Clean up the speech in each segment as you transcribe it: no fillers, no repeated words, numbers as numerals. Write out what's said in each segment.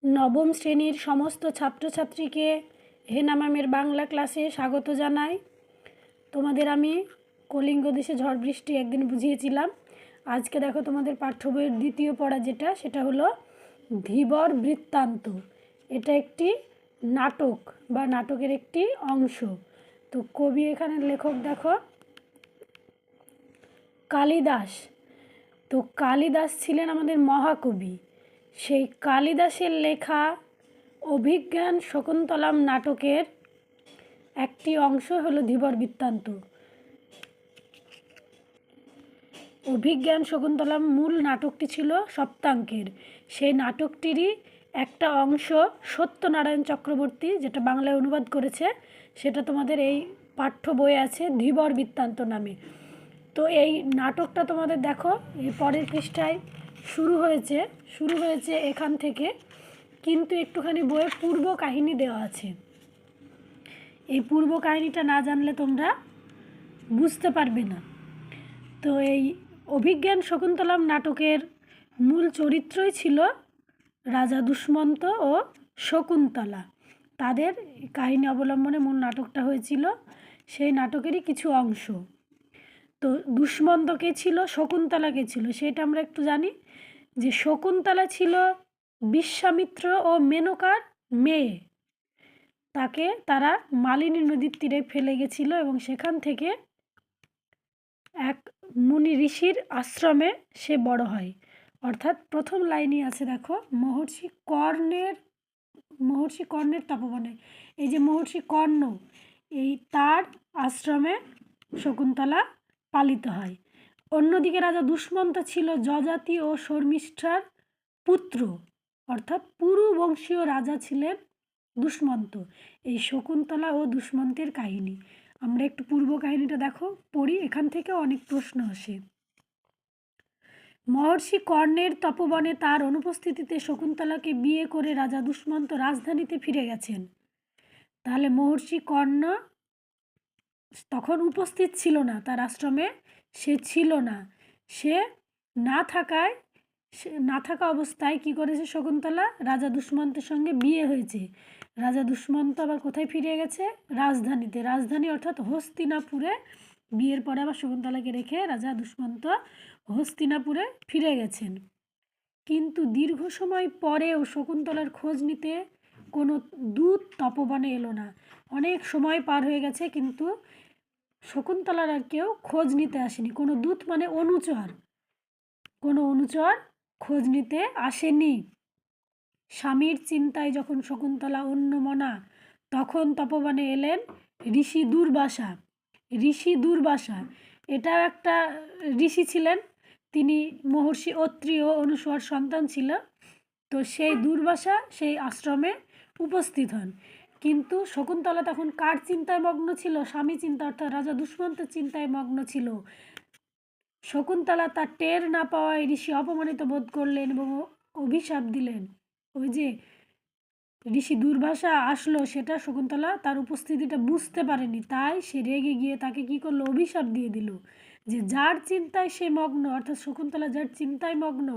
নবম শ্রেণীর সমস্ত ছাত্রছাত্রীকে হেনা ম্যামের বাংলা ক্লাসে স্বাগত জানাই। তোমাদের আমি কলিঙ্গ দেশে ঝড় বৃষ্টি একদিন বুঝিয়েছিলাম। আজকে দেখো তোমাদের পাঠ্য বইয়ের দ্বিতীয় পড়া সেটা হলো ধীবর বৃত্তান্ত। এটা একটি নাটক বা নাটকের একটি অংশ। তো কবি এখানে লেখক দেখো কালিদাস। তো কালিদাস ছিলেন আমাদের মহাকবি। সেই কালিদাসের লেখা অভিজ্ঞান শকুন্তলম নাটকের একটি অংশ হলো ধীবর বৃত্তান্ত। অভিজ্ঞান শকুন্তলম মূল নাটকটি ছিল সপ্তাঙ্কের। সেই নাটকটিরই একটা অংশ সত্যনারায়ণ চক্রবর্তী যেটা বাংলায় অনুবাদ করেছে, সেটা তোমাদের এই পাঠ্য বই আছে ধীবর বৃত্তান্ত নামে। তো এই নাটকটা তোমাদের দেখো এই পরের পৃষ্ঠায় শুরু হয়েছে এখান থেকে, কিন্তু একটুখানি বইয়ে পূর্ব কাহিনী দেওয়া আছে। এই পূর্ব কাহিনীটা না জানলে তোমরা বুঝতে পারবে না। তো এই অভিজ্ঞান শকুন্তলম নাটকের মূল চরিত্রই ছিল রাজা দুষ্মন্ত ও শকুন্তলা। তাদের কাহিনী অবলম্বনে মূল নাটকটা হয়েছিল। সেই নাটকেরই কিছু অংশ। তো দুষ্মন্ত কে ছিল, শকুন্তলা কে ছিল, সেটা আমরা একটু জানি। যে শকুন্তলা ছিল বিশ্বামিত্র ও মেনকার মেয়ে। তাকে তারা মালিনী নদীর তীরে ফেলে গেছিল এবং সেখান থেকে এক মুনি ঋষির আশ্রমে সে বড় হয়। অর্থাৎ প্রথম লাইনই আছে দেখো, মহর্ষি কর্ণের তপবনে। এই যে মহর্ষি কর্ণ, এই তার আশ্রমে শকুন্তলা পালিত হয়। অন্যদিকে রাজা দুষ্মন্ত ছিল যযাতি ও শর্মিষ্ঠার পুত্র, অর্থাৎ পুরু বংশীয় রাজা ছিলেন দুষ্মন্ত। এই শকুন্তলা ও দুষ্মন্তের কাহিনী আমরা একটু পূর্ব কাহিনীটা দেখো পড়ি, এখান থেকে অনেক প্রশ্ন আসে। মহর্ষি কর্ণের তপবনে তার অনুপস্থিতিতে শকুন্তলাকে বিয়ে করে রাজা দুষ্মন্ত রাজধানীতে ফিরে গেছেন। তাহলে মহর্ষি কর্ণ তখন উপস্থিত ছিল না, তার আশ্রমে সে ছিল না। সে না থাকা অবস্থায় কি করেছে শকুন্তলা, রাজা দুষ্মন্তের সঙ্গে বিয়ে হয়েছে। রাজা দুষ্মন্ত আবার কোথায় ফিরে গেছে, রাজধানীতে। রাজধানী অর্থাৎ হস্তিনাপুরে। বিয়ের পরে আবার শকুন্তলাকে রেখে রাজা দুষ্মন্ত হস্তিনাপুরে ফিরে গেছেন। কিন্তু দীর্ঘ সময় পরেও শকুন্তলার খোঁজ নিতে কোনো দূত তপবনে এলো না। অনেক সময় পার হয়ে গেছে, কিন্তু শকুন্তলার আর কেউ খোঁজ নিতে আসেনি। কোনো দূত মানে কোনো অনুচর খোঁজ নিতে আসেনি। স্বামীর চিন্তায় যখন শকুন্তলা অন্যমনা, তখন তপবনে এলেন ঋষি দুর্বাসা। এটাও একটা ঋষি ছিলেন, তিনি মহর্ষি অত্রি ও অনুসূয়ার সন্তান ছিল। তো সেই দুর্বাসা সেই আশ্রমে উপস্থিত হন। কিন্তু শকুন্তলা তখন কার চিন্তায় মগ্ন ছিল, স্বামী চিন্তা অর্থাৎ রাজা দুষ্মন্তের চিন্তায় মগ্ন ছিল। শকুন্তলা তার টের না পাওয়ায় ঋষি অপমানিত বোধ করলেন এবং অভিশাপ দিলেন। ওই যে ঋষি দুর্বাসা আসলো, সেটা শকুন্তলা তার উপস্থিতিটা বুঝতে পারেনি, তাই সে রেগে গিয়ে তাকে কি করলো, অভিশাপ দিয়ে দিল যে যার চিন্তায় সে মগ্ন, অর্থাৎ শকুন্তলা যার চিন্তায় মগ্ন,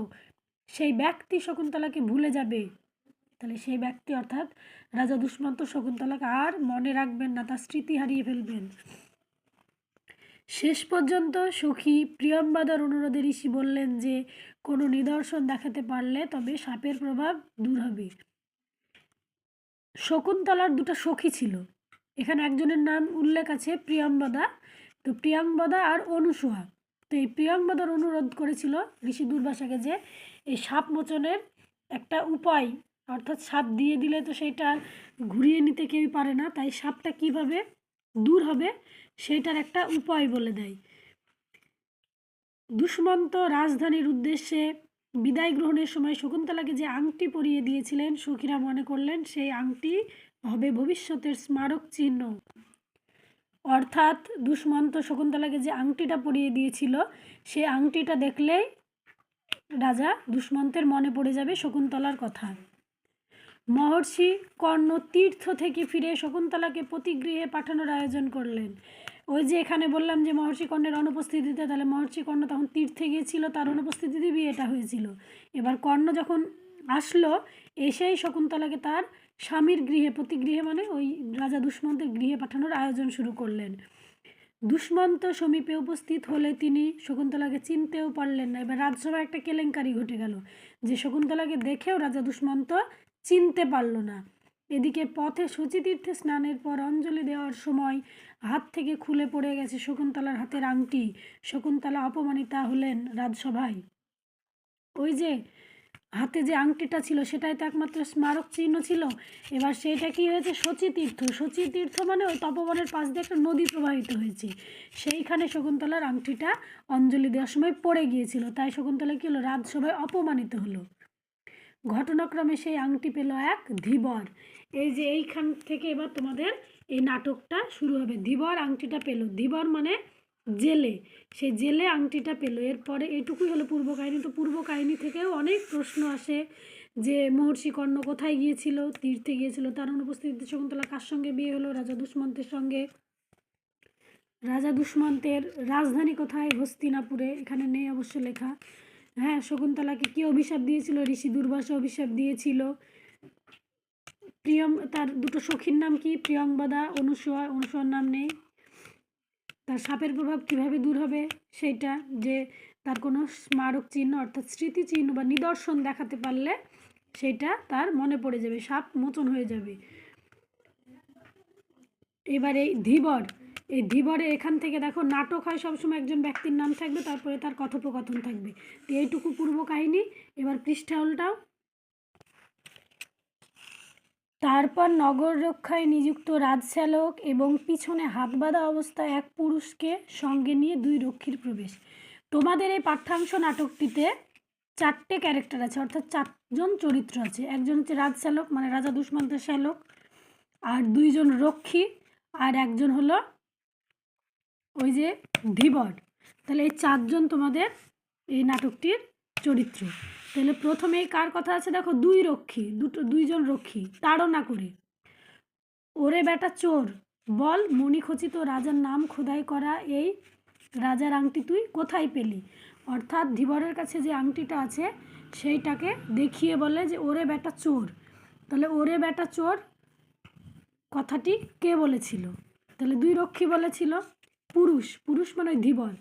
সেই ব্যক্তি শকুন্তলাকে ভুলে যাবে। তাহলে সেই ব্যক্তি অর্থাৎ রাজা দুষ্মন্ত শকুন্তলাকে আর মনে রাখবেন না, তার স্মৃতি হারিয়ে ফেলবেন। শেষ পর্যন্ত সখী প্রিয়ম্বদার অনুরোধে ঋষি বললেন যে কোনো নিদর্শন দেখাতে পারলে তবে সাপের প্রভাব দূর হবে। শকুন্তলার দুটো সখী ছিল, এখানে একজনের নাম উল্লেখ আছে প্রিয়ম্বদা। তো প্রিয়ম্বদা আর অনুসূয়া। তো এই প্রিয়ম্বদার অনুরোধ করেছিল ঋষি দুর্বাসাকে যে এই সাপ মোচনের একটা উপায়, অর্থাৎ সাপ দিয়ে দিলে তো সেইটা ঘুরিয়ে নিতে কেউই পারে না, তাই সাপটা কিভাবে দূর হবে সেইটার একটা উপায় বলে দেয়। দুষ্মন্ত রাজধানীর উদ্দেশ্যে বিদায় গ্রহণের সময় শকুন্তলাকে যে আংটি পরিয়ে দিয়েছিলেন, সখীরা মনে করলেন সেই আংটি হবে ভবিষ্যতের স্মারক চিহ্ন। অর্থাৎ দুষ্মন্ত শকুন্তলাকে যে আংটিটা পরিয়ে দিয়েছিল, সেই আংটিটা দেখলেই রাজা দুষ্মন্তের মনে পড়ে যাবে শকুন্তলার কথা। মহর্ষি কর্ণ তীর্থ থেকে ফিরে শকুন্তলাকে পতিগৃহে পাঠানোর আয়োজন করলেন। ওই যে এখানে বললাম যে মহর্ষি কর্ণের অনুপস্থিতিতে, তাহলে মহর্ষি কর্ণ তখন তীর্থে গিয়েছিল, তার অনুপস্থিতিতে বিয়েটা হয়েছিল। এবার কর্ণ যখন আসলো, এসেই শকুন্তলাকে তার স্বামীর গৃহে, প্রতিগৃহে মানে ওই রাজা দুষ্মন্তের গৃহে পাঠানোর আয়োজন শুরু করলেন। দুষ্মন্ত সমীপে উপস্থিত হলে তিনি শকুন্তলাকে চিনতেও পারলেন না। এবার রাজসভায় একটা কেলেঙ্কারি ঘটে গেল যে শকুন্তলাকে দেখেও রাজা দুষ্মন্ত চিনতে পারল না। এদিকে পথে শচীতীর্থে স্নানের পর অঞ্জলি দেওয়ার সময় হাত থেকে খুলে পড়ে গেছে শকুন্তলার হাতের আংটি। শকুন্তলা অপমানিতা হলেন রাজসভায়। ওই যে হাতে যে আংটিটা ছিল সেটাই তো একমাত্র স্মারক চিহ্ন ছিল। এবার সেইটা কি হয়েছে, শচীতীর্থ, শচীতীর্থ মানে ওই তপবনের পাশ দিয়ে একটা নদী প্রবাহিত হয়েছে, সেইখানে শকুন্তলার আংটিটা অঞ্জলি দেওয়ার সময় পড়ে গিয়েছিল। তাই শকুন্তলা কী হলো, রাজসভায় অপমানিত হলো। ঘটনাক্রমে সেই আংটি পেল এক ধীবর। এই যে এইখান থেকে এবার তোমাদের এই নাটকটা শুরু হবে। ধীবর আংটিটা পেল, ধীবর মানে জেলে, সেই জেলে আংটিটা পেল। এরপরে এইটুকুই হলো পূর্ব কাহিনী। তো পূর্ব কাহিনী থেকেও অনেক প্রশ্ন আসে যে মহর্ষি কর্ণ কোথায় গিয়েছিল, তীর্থে গিয়েছিল, তার অনুপস্থিতিতে শকুন্তলা কার সঙ্গে বিয়ে হলো, রাজা দুষ্মন্তের সঙ্গে। রাজা দুষ্মন্তের রাজধানী কোথায়, হস্তিনাপুরে, এখানে নেই অবশ্য লেখা। হ্যাঁ, শকুন্তলাকে কি অভিশাপ দিয়েছিল, ঋষি দুর্বাসা অভিশাপ দিয়েছিল। তার দুটো সখীর নাম কি, প্রিয়ংবদা, অনুসূয়া, অনুসূয়ার নাম নেই। তার সাপের প্রভাব কিভাবে দূর হবে সেইটা, যে তার কোনো স্মারক চিহ্ন অর্থাৎ স্মৃতিচিহ্ন বা নিদর্শন দেখাতে পারলে সেইটা তার মনে পড়ে যাবে, সাপ মোচন হয়ে যাবে। এবার এই ধীবর, এই ধীবরে এখান থেকে দেখো নাটক হয় সবসময়, একজন ব্যক্তির নাম থাকবে, তারপরে তার কথোপকথন থাকবে। তো এইটুকু পূর্ব কাহিনী। এবার পৃষ্ঠা উল্টাও। তারপর নগর রক্ষায় নিযুক্ত রাজশ্যালক এবং পিছনে হাত বাঁধা অবস্থায় এক পুরুষকে সঙ্গে নিয়ে দুই রক্ষীর প্রবেশ। তোমাদের এই পাঠ্যাংশ নাটকটিতে 4টে ক্যারেক্টার আছে, অর্থাৎ 4জন চরিত্র আছে। একজন হচ্ছে রাজশ্যালক মানে রাজা দুষ্মন্তের শ্যালক, আর 2জন রক্ষী, আর একজন হলো ওই যে ধীবর। তাহলে এই 4জন তোমাদের এই নাটকটির চরিত্র। তাহলে প্রথমেই কার কথা আছে দেখো, দুইজন রক্ষী তাড়না করে। ওরে বেটা চোর, বল মণিখচিত রাজার নাম খোদাই করা এই রাজার আংটি তুই কোথায় পেলি। অর্থাৎ ধীবরের কাছে যে আংটিটা আছে সেইটাকে দেখিয়ে বলে যে ওরে বেটা চোর। তাহলে ওরে বেটা চোর কথাটি কে বলেছিল, তাহলে দুই রক্ষী বলেছিল। পুরুষ মানে ওই ধীবর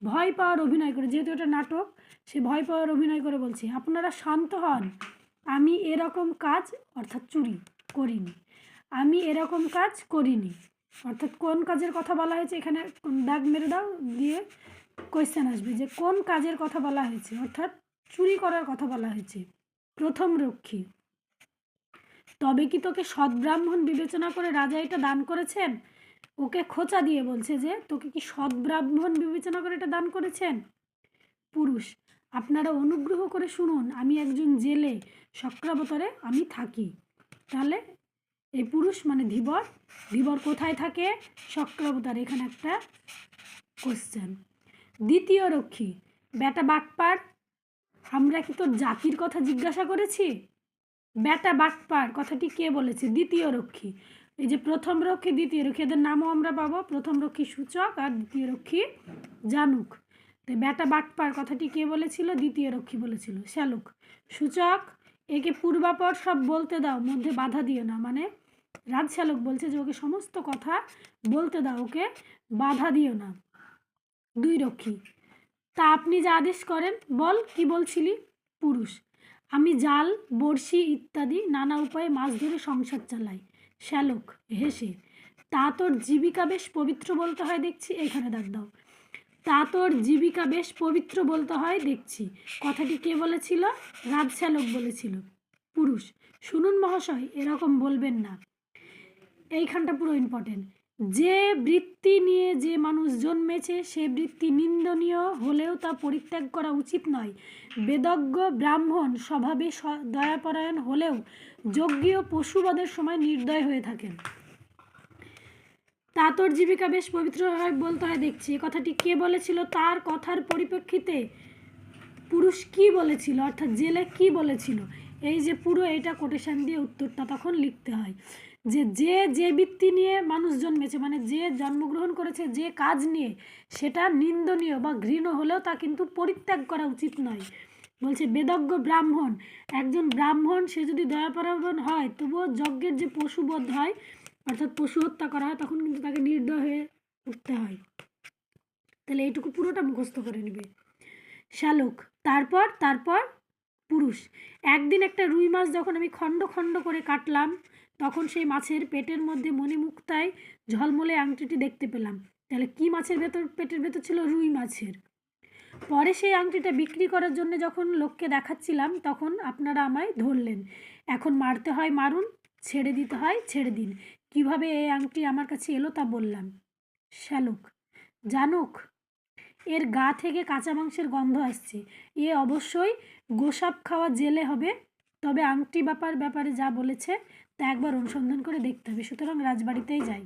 ভয় পাওয়ার অভিনয় করে, যেহেতু এটা নাটক সে ভয় পাওয়ার অভিনয় করে বলছে, আপনারা শান্ত হন, আমি এরকম কাজ অর্থাৎ চুরি করিনি, আমি এরকম কাজ করিনি। অর্থাৎ কোন কাজের কথা বলা হয়েছে এখানে দাগ মেরে দাও, দিয়ে কোয়েশ্চেন আসবে যে কোন কাজের কথা বলা হয়েছে, অর্থাৎ চুরি করার কথা বলা হয়েছে। প্রথম রক্ষী, তবে কি তোকে সদ্ব্রাহ্মণ বিবেচনা করে রাজা এটা দান করেছেন। ওকে খোঁচা দিয়ে বলছে যে তোকে কি সদ্ব্রাহ্মণ বিবেচনা করে এটা দান করেছেন। পুরুষ, আপনারা অনুগ্রহ করে শুনুন, আমি একজন জেলে, শক্রাবতারে আমি থাকি। তাহলে এই পুরুষ মানে ধীবর, ধীবর কোথায় থাকে, শক্রাবতারে। এখানে একটা কোশ্চেন। দ্বিতীয় রক্ষী, বেটা বাটপার, আমরা কি তোর জাতির কথা জিজ্ঞাসা করেছি। বেটা বাটপার কথাটি কে বলেছে, দ্বিতীয় রক্ষী। এই যে প্রথম রক্ষী দ্বিতীয় রক্ষী এদের নামও আমরা পাবো, প্রথম রক্ষী সূচক আর দ্বিতীয় রক্ষী জানুক। তো বেটা বাটপার কথাটি কে বলেছিল, দ্বিতীয় রক্ষী বলেছিল। শ্যালক, সূচক একে পূর্বাপর সব বলতে দাও, মধ্যে বাধা দিও না। মানে রাজশ্যালক বলছে যে ওকে সমস্ত কথা বলতে দাও, ওকে বাধা দিও না। দুই রক্ষী, তা আপনি যা আদেশ করেন বল, কি বলছিলি। পুরুষ, আমি জাল, বড়শি ইত্যাদি নানা উপায়ে মাছ ধরে সংসার চালাই। শ্যালক হেসে, তা তোর জীবিকা বেশ পবিত্র বলতে হয় দেখছি। এখানে দাগ দাও, তা তোর জীবিকা বেশ পবিত্র বলতে হয় দেখছি। কথাটি কে বলেছিল, রাজশ্যালক বলেছিল। পুরুষ, শুনুন মহাশয়, এরকম বলবেন না। এইখানটা পুরো ইম্পর্টেন্ট। যে বৃত্তি নিয়ে যে মানুষ জন্মেছে সে বৃত্তি নিন্দনীয় হলেও তা পরিত্যাগ করা উচিত নয়। বেদজ্ঞ ব্রাহ্মণ স্বভাবে দয়াপরায়ণ হলেও যজ্ঞীয় পশুবধের সময় নির্দয় হয়ে থাকেন। তা তোর জীবিকা বেশ পবিত্র হয় বলতে হয় দেখছি, কথাটি কে বলেছিল, তার কথার পরিপ্রেক্ষিতে পুরুষ কি বলেছিল, অর্থাৎ জেলে কি বলেছিল। এই যে পুরো এটা কোটেশন দিয়ে উত্তরটা তখন লিখতে হয় যে যে বৃত্তি নিয়ে মানুষ জন্মেছে মানে যে জন্মগ্রহণ করেছে যে কাজ নিয়ে, সেটা নিন্দনীয় বা ঘৃণ্য হলেও তা কিন্তু পরিত্যাগ করা উচিত নয়। বলছে বেদজ্ঞ ব্রাহ্মণ, একজন ব্রাহ্মণ সে যদি দয়াপরায়ণ হয় তবুও যজ্ঞের যে পশুবধ হয় অর্থাৎ পশু হত্যা করা হয় তখন কিন্তু তাকে নির্দয় হয়ে উঠতে হয়। তাহলে এইটুকু পুরোটা মুখস্থ করে নেবে। শ্যালক, তারপর তারপর পুরুষ, একদিন একটা রুই মাছ যখন আমি খণ্ড খণ্ড করে কাটলাম তখন সেই মাছের পেটের মধ্যে মণিমুক্তায় ঝলমলে আংটিটি দেখতে পেলাম। তাহলে কি মাছের ভেতর, পেটের ভেতর ছিল রুই মাছের। পরে সেই আংটিটা বিক্রি করার জন্য যখন লোককে দেখাচ্ছিলাম তখন আপনারা আমায় ধরলেন। এখন মারতে হয় মারুন, ছেড়ে দিতে হয় ছেড়ে দিন। কিভাবে এই আংটি আমার কাছে এলো তা বললাম। শ্যালক, জানুক এর গা থেকে কাঁচা মাংসের গন্ধ আসছে, এ অবশ্যই গোসাপ খাওয়া জেলে হবে। তবে আংটি ব্যাপারে যা বলেছে তা একবার অনুসন্ধান করে দেখতে হবে, সুতরাং রাজবাড়িতেই যাই।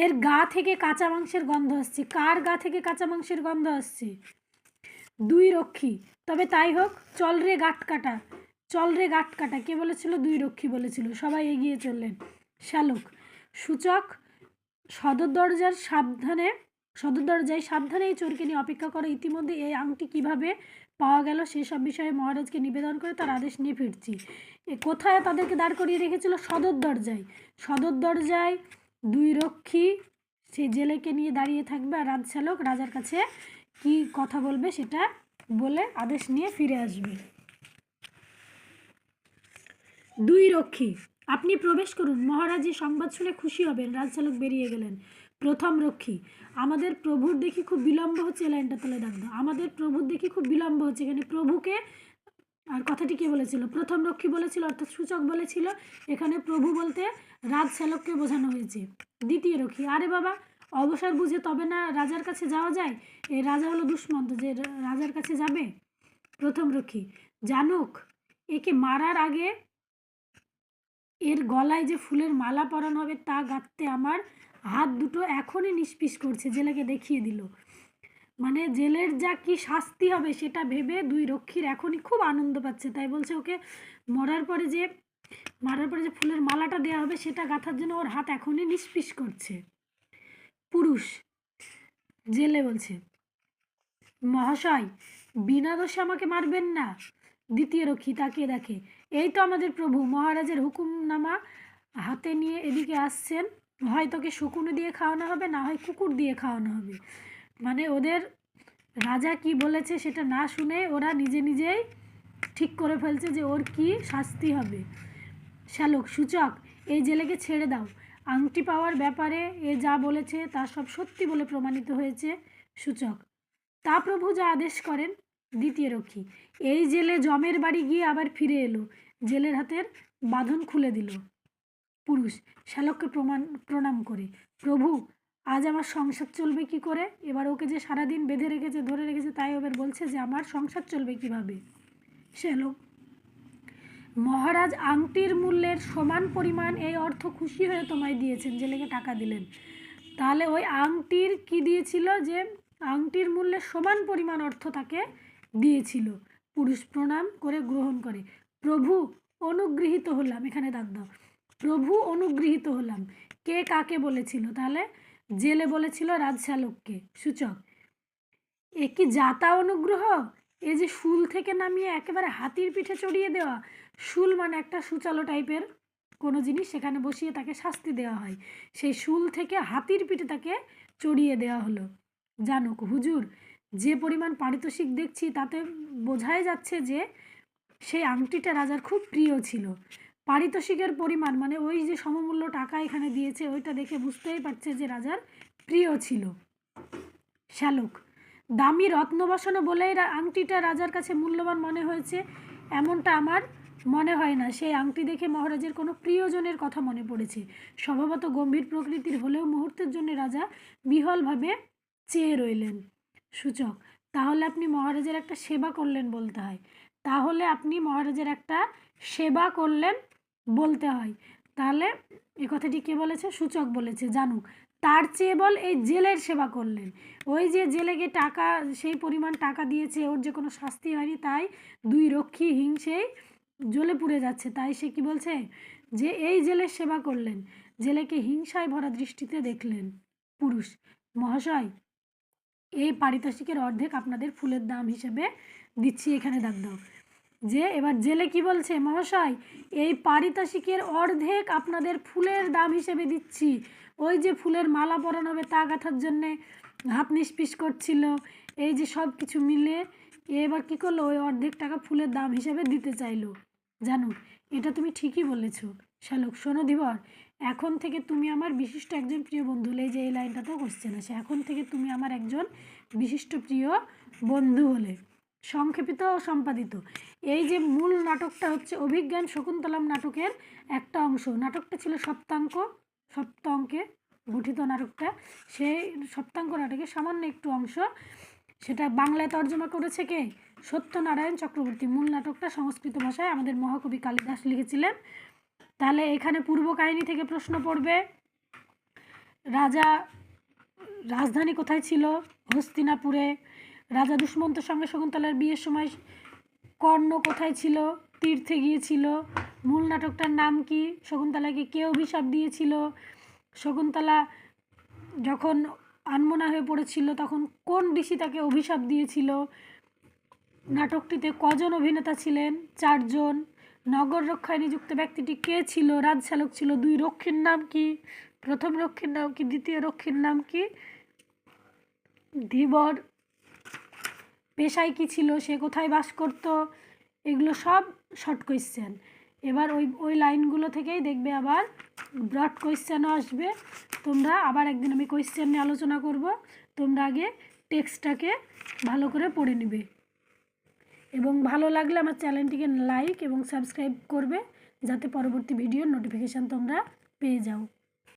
এর গা থেকে কাঁচা মাংসের গন্ধ আসছে, কার গা থেকে কাঁচা মাংসের গন্ধ আসছে? দুই রক্ষী, তবে তাই হোক, চল রে গাঁট কাটা, চল রে গাঁট কাটা, কে বলেছিল? দুই রক্ষী বলেছিল। সবাই এগিয়ে চললেন। শ্যালক, সূচক সদর দরজায় সাবধানে এই চোরকে নিয়ে অপেক্ষা করে। ইতিমধ্যে এই আংটি কিভাবে পাওয়া গেল সেসব বিষয়ে মহারাজকে নিবেদন করে তার আদেশ নিয়ে ফিরছি। কোথায় তাদেরকে দাঁড় করিয়ে রেখেছিল? সদর দরজায়। সদর দরজায় দুই রক্ষী সেই জেলেকে নিয়ে দাঁড়িয়ে থাকবে আর রাজশ্যালক রাজার কাছে কি কথা বলবে সেটা বলে আদেশ নিয়ে ফিরে আসবে। দুই রক্ষী, আপনি প্রবেশ করুন, মহারাজ এই সংবাদ শুনে খুশি হবেন। রাজশ্যালক বেরিয়ে গেলেন। প্রথম রক্ষী, আমাদের প্রভুর দেখি খুব বিলম্ব হচ্ছে, লাইনটা তুলে রাখবো। আমাদের প্রভুর দেখি খুব বিলম্ব হচ্ছে, এখানে প্রভুকে আর কথাটি কে বলেছিল? প্রথম রক্ষী বলেছিল, অর্থাৎ সূচক বলেছিল। এখানে প্রভু বলতে রাজশ্যালককে বোঝানো হয়েছে। দ্বিতীয় রক্ষী, আরে বাবা, অবসর বুঝে তবে না রাজার কাছে যাওয়া যায়? এই রাজা হলো দুষ্মন্ত যে রাজার কাছে যাবে? প্রথম রক্ষী, জানুক একে মারার আগে এর গলায় যে ফুলের মালা পরানো হবে তা গাঁথতে আমার হাত দুটো এখনই নিষ্পিস করছে। জেলেকে দেখিয়ে দিল, মানে জেলের যা কি শাস্তি হবে সেটা ভেবে দুই রক্ষীর এখনই খুব আনন্দ পাচ্ছে। তাই বলছে ওকে মারার পরে যে ফুলের মালাটা দেওয়া হবে সেটা গাঁথার জন্য ওর হাত এখনই নিষ্পিস করছে। পুরুষ, জেলে বলছে, মহাশয় বিনা দোষে আমাকে মারবেন না। দ্বিতীয় রক্ষী তাকিয়ে দেখে, এই তো আমাদের প্রভু মহারাজের হুকুমনামা হাতে নিয়ে এদিকে আসছেন। হয় তোকে শকুনি দিয়ে খাওয়ানো হবে, না হয় কুকুর দিয়ে খাওয়ানো হবে। মানে ওদের রাজা কি বলেছে সেটা না শুনে ওরা নিজেই ঠিক করে ফেলছে যে ওর কি শাস্তি হবে। শ্যালক, সূচক এই জেলেকে ছেড়ে দাও। আংটি পাওয়ার ব্যাপারে এ যা বলেছে তা সব সত্যি বলে প্রমাণিত হয়েছে। সূচক, তা প্রভু যা আদেশ করেন। দ্বিতীয় রক্ষী, এই জেলে জমের বাড়ি গিয়ে আবার ফিরে এলো, জেলের হাতের বাঁধন খুলে দিল। পুরুষ, শ্যালককে প্রণাম করে, প্রভু আজ আমার সংসার চলবে কি করে? এবার ওকে যে সারাদিন বেঁধে রেখেছে, ধরে রেখেছে, তাই এবার বলছে যে আমার সংসার চলবে কিভাবে। শ্যালক, মহারাজ আংটির মূল্যের সমান পরিমাণ এই অর্থ খুশি হয়ে তোমায় দিয়েছেন, জেলেকে টাকা দিলেন। তাহলে ওই আংটির কি দিয়েছিল? যে আংটির মূল্যের সমান পরিমাণ অর্থ তাকে দিয়েছিল। পুরুষ প্রণাম করে গ্রহণ করে, প্রভু অনুগৃহীত হলাম। এখানে দাগ দাও, প্রভু অনুগৃহীত হলাম। কে কাকে বলেছিল? তাহলে জেলে বলেছিল রাজশ্যালককে। সূচক, এ কি যাতা অনুগ্রহ? এ যে শুল থেকে নামিয়ে একেবারে হাতির পিঠে চড়িয়ে দেওয়া। শুল মানে একটা সুচালো টাইপের কোনো জিনিস, সেখানে বসিয়ে তাকে শাস্তি দেওয়া হয়। সেই শুল থেকে হাতির পিঠে তাকে চড়িয়ে দেওয়া হলো। জানুক হুজুর, যে পরিমাণ পারিতোষিক দেখছি তাতে বোঝাই যাচ্ছে যে সেই আংটিটা রাজার খুব প্রিয় ছিল। পারিতোষিকের পরিমাণ মানে ওই যে সমমূল্য টাকা এখানে দিয়েছে ওইটা দেখে বুঝতেই পারছে যে রাজার প্রিয় ছিল। শ্যালক, দামি রত্ন বসানো বলেই আংটিটা রাজার কাছে মূল্যবান মনে হয়েছে এমনটা আমার মনে হয় না। সেই আংটি দেখে মহারাজের কোনো প্রিয়জনের কথা মনে পড়েছে। স্বভাবত গম্ভীর প্রকৃতির হলেও মুহূর্তের জন্য রাজা বিহ্বলভাবে চেয়ে রইলেন। সূচক, তাহলে আপনি মহারাজের একটা সেবা করলেন বলতে হয়। তাহলে আপনি মহারাজের একটা সেবা করলেন বলতে হয়। তাহলে এ কথাটি কে বলেছে? সূচক বলেছে। জানুক, তার চেয়ে বল এই জেলের সেবা করলেন। ওই যে জেলেকে টাকা, সেই পরিমাণ টাকা দিয়েছে, ওর যে কোনো শাস্তি হয়নি, তাই দুই রক্ষী হিংসেই জ্বলে পুড়ে যাচ্ছে। তাই সে কি বলছে? যে এই জেলের সেবা করলেন, জেলেকে হিংসায় ভরা দৃষ্টিতে দেখলেন। পুরুষ, মহাশয় এই পারিতোষিকের অর্ধেক আপনাদের ফুলের দাম হিসেবে দিচ্ছি। এখানে দাগ দাও। যে এবার জেলে কি বলছে, মহাশয় এই পারিতোষিকের অর্ধেক আপনাদের ফুলের দাম হিসেবে দিচ্ছি। ওই যে ফুলের মালা পরানো হবে তা গাঁথার জন্যে হাত নিষ্পিস করছিল, এই যে সব কিছু মিলে এবার কি করলো, ওই অর্ধেক টাকা ফুলের দাম হিসেবে দিতে চাইলো। জানো, এটা তুমি ঠিকই বলেছো শ্যালক। শোনো ধীবর, এখন থেকে তুমি আমার বিশিষ্ট একজন প্রিয় বন্ধু হলে, এই যে এই লাইনটাতেও কোশ্চেন আছে, এখন থেকে তুমি আমার একজন বিশিষ্ট প্রিয় বন্ধু হলে। সংক্ষেপিত ও সম্পাদিত। এই যে মূল নাটকটা হচ্ছে অভিজ্ঞান শকুন্তলম নাটকের একটা অংশ। নাটকটা ছিল সপ্ত অঙ্কে গঠিত নাটকটা। সেই সপ্তাঙ্ক নাটকের সামান্য একটু অংশ, সেটা বাংলায় তর্জমা করেছে কে? সত্যনারায়ণ চক্রবর্তী। মূল নাটকটা সংস্কৃত ভাষায় আমাদের মহাকবি কালিদাস লিখেছিলেন। তাহলে এখানে পূর্ব কাহিনী থেকে প্রশ্ন পড়বে, রাজধানী কোথায় ছিল? হস্তিনাপুরে। রাজা দুষ্মন্তর সঙ্গে শকুন্তলার বিয়ের সময় কর্ণ কোথায় ছিল? তীর্থে গিয়েছিল। মূল নাটকটার নাম কি? শকুন্তলাকে কে অভিশাপ দিয়েছিল? শকুন্তলা যখন আনমনা হয়ে পড়েছিল তখন কোন ঋষি তাকে অভিশাপ দিয়েছিল? নাটকটিতে কজন অভিনেতা ছিলেন? 4 জন। নগর রক্ষায় নিযুক্ত ব্যক্তিটি কে ছিল? রাজশালক ছিল। 2 রক্ষীর নাম কি? প্রথম রক্ষীর নাম কি? দ্বিতীয় রক্ষীর নাম কি? ধীবর পেশায় কি ছিল? সে কোথায় বাস করত? এগুলো সব শর্ট কোয়েশ্চেন। এবার ওই লাইনগুলো থেকেই দেখবে আবার ব্রড কোয়েশ্চেনও আসবে। তোমরা আবার একদিন আমি কোয়েশ্চেন নিয়ে আলোচনা করব, তোমরা আগে টেক্সটটাকে ভালো করে পড়ে নেবে। এবং ভালো লাগলে আমার চ্যানেলটিকে লাইক এবং সাবস্ক্রাইব করবে, যাতে পরবর্তী ভিডিওর নোটিফিকেশান তোমরা পেয়ে যাও।